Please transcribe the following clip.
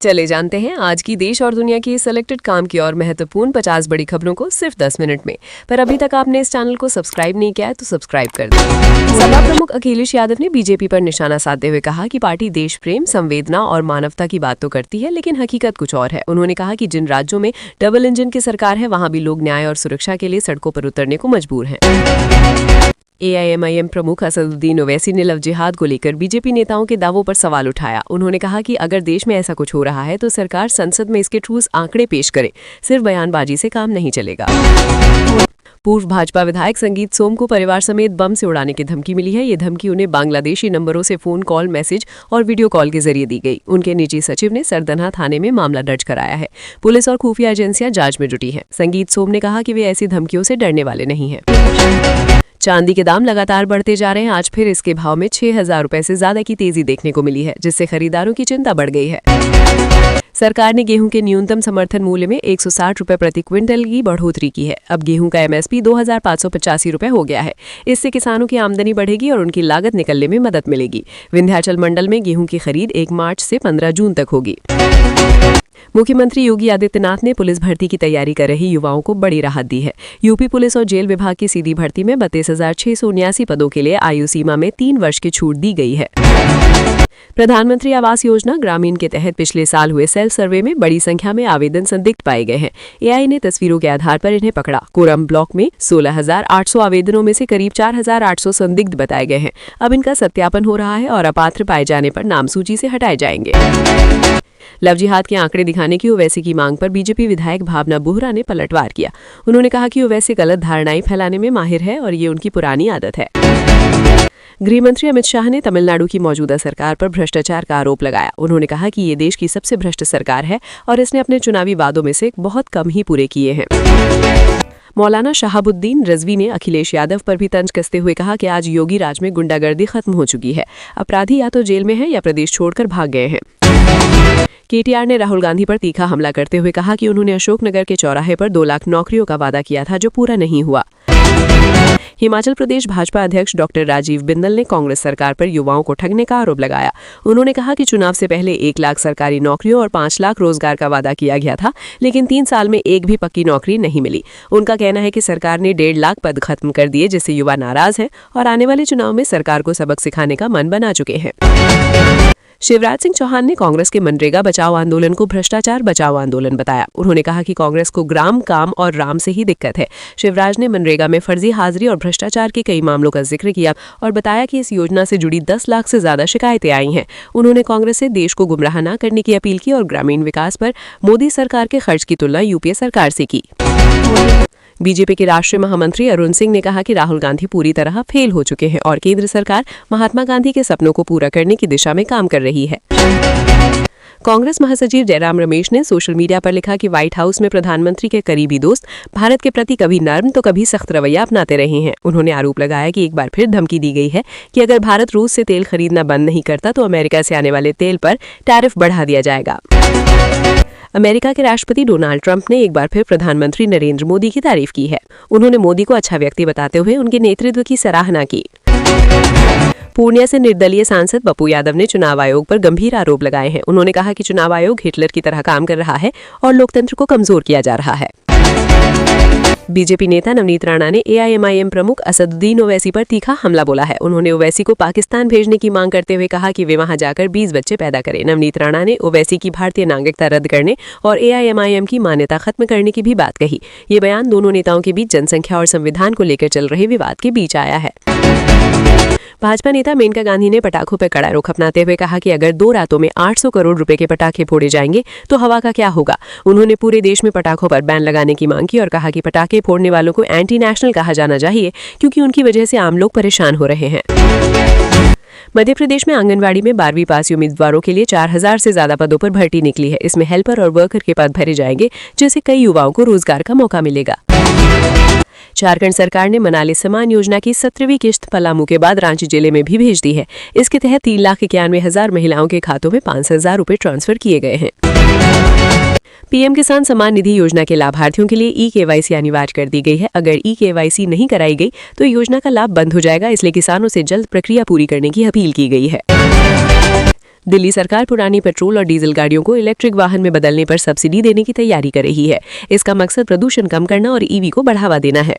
चले जानते हैं आज की देश और दुनिया की सिलेक्टेड काम की और महत्वपूर्ण 50 बड़ी खबरों को सिर्फ 10 मिनट में। पर अभी तक आपने इस चैनल को सब्सक्राइब नहीं किया है तो सब्सक्राइब कर दें। सपा प्रमुख अखिलेश यादव ने बीजेपी पर निशाना साधते हुए कहा कि पार्टी देश प्रेम, संवेदना और मानवता की बात तो करती है, लेकिन हकीकत कुछ और है। उन्होंने कहा कि जिन राज्यों में डबल इंजन की सरकार है, वहां भी लोग न्याय और सुरक्षा के लिए सड़कों पर उतरने को मजबूर हैं। AIMIM प्रमुख असदुद्दीन ओवैसी ने लव जिहाद को लेकर बीजेपी नेताओं के दावों पर सवाल उठाया। उन्होंने कहा कि अगर देश में ऐसा कुछ हो रहा है तो सरकार संसद में इसके ठोस आंकड़े पेश करे, सिर्फ बयानबाजी से काम नहीं चलेगा। पूर्व भाजपा विधायक संगीत सोम को परिवार समेत बम से उड़ाने की धमकी मिली है। ये धमकी उन्हें बांग्लादेशी नंबरों से फोन कॉल, मैसेज और वीडियो कॉल के जरिए दी गई। उनके निजी सचिव ने सरदना थाने में मामला दर्ज कराया है। पुलिस और खुफिया एजेंसियां जांच में जुटी हैं। संगीत सोम ने कहा कि वे ऐसी धमकियों से डरने वाले नहीं हैं। चांदी के दाम लगातार बढ़ते जा रहे हैं। आज फिर इसके भाव में 6,000 रुपए से ज्यादा की तेजी देखने को मिली है, जिससे खरीदारों की चिंता बढ़ गई है। सरकार ने गेहूं के न्यूनतम समर्थन मूल्य में 160 रुपए प्रति क्विंटल की बढ़ोतरी की है। अब गेहूं का MSP 2,585 रुपए हो गया है। इससे किसानों की आमदनी बढ़ेगी और उनकी लागत निकलने में मदद मिलेगी। विंध्याचल मंडल में गेहूं की खरीद 1 मार्च से 15 जून तक होगी। मुख्यमंत्री योगी आदित्यनाथ ने पुलिस भर्ती की तैयारी कर रही युवाओं को बड़ी राहत दी है। यूपी पुलिस और जेल विभाग की सीधी भर्ती में 32,679 पदों के लिए आयु सीमा में 3 वर्ष की छूट दी गई है। प्रधानमंत्री आवास योजना ग्रामीण के तहत पिछले साल हुए सेल्फ सर्वे में बड़ी संख्या में आवेदन संदिग्ध पाए गए हैं। AI ने तस्वीरों के आधार पर इन्हें पकड़ा। कोरम ब्लॉक में 16,800 आवेदनों में से करीब 4,800 संदिग्ध बताए गए हैं। अब इनका सत्यापन हो रहा है और अपात्र पाए जाने पर नाम सूची से हटाए जाएंगे। लव जिहाद के आंकड़े दिखाने की ओवैसी की मांग पर बीजेपी विधायक भावना बोहरा ने पलटवार किया। उन्होंने कहा कि ओवैसी गलत धारणाएं फैलाने में माहिर है और ये उनकी पुरानी आदत है। गृहमंत्री अमित शाह ने तमिलनाडु की मौजूदा सरकार पर भ्रष्टाचार का आरोप लगाया। उन्होंने कहा कि ये देश की सबसे भ्रष्ट सरकार है और इसने अपने चुनावी वादों में से बहुत कम ही पूरे किए हैं। मौलाना शहाबुद्दीन रिजवी ने अखिलेश यादव पर भी तंज कसते हुए कहा कि आज योगी राज में गुंडागर्दी खत्म हो चुकी है। अपराधी या तो जेल में हैं या प्रदेश छोड़कर भाग गए हैं। KTR ने राहुल गांधी पर तीखा हमला करते हुए कहा कि उन्होंने अशोकनगर के चौराहे पर 2 लाख नौकरियों का वादा किया था, जो पूरा नहीं हुआ। हिमाचल प्रदेश भाजपा अध्यक्ष डॉक्टर राजीव बिंदल ने कांग्रेस सरकार पर युवाओं को ठगने का आरोप लगाया। उन्होंने कहा कि चुनाव से पहले 1 लाख सरकारी नौकरियों और 5 लाख रोजगार का वादा किया गया था, लेकिन 3 साल में एक भी पक्की नौकरी नहीं मिली। उनका कहना है कि सरकार ने 1.5 लाख पद खत्म कर दिए, जिससे युवा नाराज हैं और आने वाले चुनाव में सरकार को सबक सिखाने का मन बना चुके हैं। शिवराज सिंह चौहान ने कांग्रेस के मनरेगा बचाओ आंदोलन को भ्रष्टाचार बचाओ आंदोलन बताया। उन्होंने कहा कि कांग्रेस को ग्राम, काम और राम से ही दिक्कत है। शिवराज ने मनरेगा में फर्जी हाजिरी और भ्रष्टाचार के कई मामलों का जिक्र किया और बताया कि इस योजना से जुड़ी 10 लाख से ज्यादा शिकायतें आई हैं। उन्होंने कांग्रेस से देश को गुमराह न करने की अपील की और ग्रामीण विकास पर मोदी सरकार के खर्च की तुलना UPA सरकार से की। बीजेपी के राष्ट्रीय महामंत्री अरुण सिंह ने कहा कि राहुल गांधी पूरी तरह फेल हो चुके हैं और केंद्र सरकार महात्मा गांधी के सपनों को पूरा करने की दिशा में काम कर रही है। कांग्रेस महासचिव जयराम रमेश ने सोशल मीडिया पर लिखा कि व्हाइट हाउस में प्रधानमंत्री के करीबी दोस्त भारत के प्रति कभी नर्म तो कभी सख्त रवैया अपनाते रहे हैं। उन्होंने आरोप लगाया कि एक बार फिर धमकी दी गई है कि अगर भारत रूस से तेल खरीदना बंद नहीं करता तो अमेरिका से आने वाले तेल पर टैरिफ बढ़ा दिया जाएगा। अमेरिका के राष्ट्रपति डोनाल्ड ट्रंप ने एक बार फिर प्रधानमंत्री नरेंद्र मोदी की तारीफ की है। उन्होंने मोदी को अच्छा व्यक्ति बताते हुए उनके नेतृत्व की सराहना की। पूर्णिया से निर्दलीय सांसद पप्पू यादव ने चुनाव आयोग पर गंभीर आरोप लगाए हैं। उन्होंने कहा कि चुनाव आयोग हिटलर की तरह काम कर रहा है और लोकतंत्र को कमजोर किया जा रहा है। बीजेपी नेता नवनीत राणा ने AIMIM प्रमुख असदुद्दीन ओवैसी पर तीखा हमला बोला है। उन्होंने ओवैसी को पाकिस्तान भेजने की मांग करते हुए कहा कि वे वहां जाकर 20 बच्चे पैदा करें। नवनीत राणा ने ओवैसी की भारतीय नागरिकता रद्द करने और AIMIM की मान्यता खत्म करने की भी बात कही। ये बयान दोनों नेताओं के बीच जनसंख्या और संविधान को लेकर चल रहे विवाद के बीच आया है। भाजपा नेता मेनका गांधी ने पटाखों पर कड़ा रुख अपनाते हुए कहा कि अगर 2 रातों में 800 करोड़ रुपए के पटाखे फोड़े जाएंगे तो हवा का क्या होगा। उन्होंने पूरे देश में पटाखों पर बैन लगाने की मांग की और कहा कि पटाखे फोड़ने वालों को एंटी नेशनल कहा जाना चाहिए, क्योंकि उनकी वजह से आम लोग परेशान हो रहे हैं। मध्य प्रदेश में आंगनवाड़ी में 12वीं पास उम्मीदवारों के लिए 4,000 से ज्यादा पदों पर भर्ती निकली है। इसमें हेल्पर और वर्कर के पद भरे जाएंगे, जिससे कई युवाओं को रोजगार का मौका मिलेगा। झारखंड सरकार ने मनाली समान योजना की 17वीं किश्त पलामू के बाद रांची जिले में भी भेज दी है। इसके तहत 3,91,000 महिलाओं के खातों में 5,000 रुपए ट्रांसफर किए गए हैं। PM किसान सम्मान निधि योजना के लाभार्थियों के लिए eKYC अनिवार्य कर दी गई है। अगर eKYC नहीं कराई गई तो योजना का लाभ बंद हो जाएगा, इसलिए किसानों से जल्द प्रक्रिया पूरी करने की अपील की गई है। दिल्ली सरकार पुरानी पेट्रोल और डीजल गाड़ियों को इलेक्ट्रिक वाहन में बदलने पर सब्सिडी देने की तैयारी कर रही है। इसका मकसद प्रदूषण कम करना और ईवी को बढ़ावा देना है।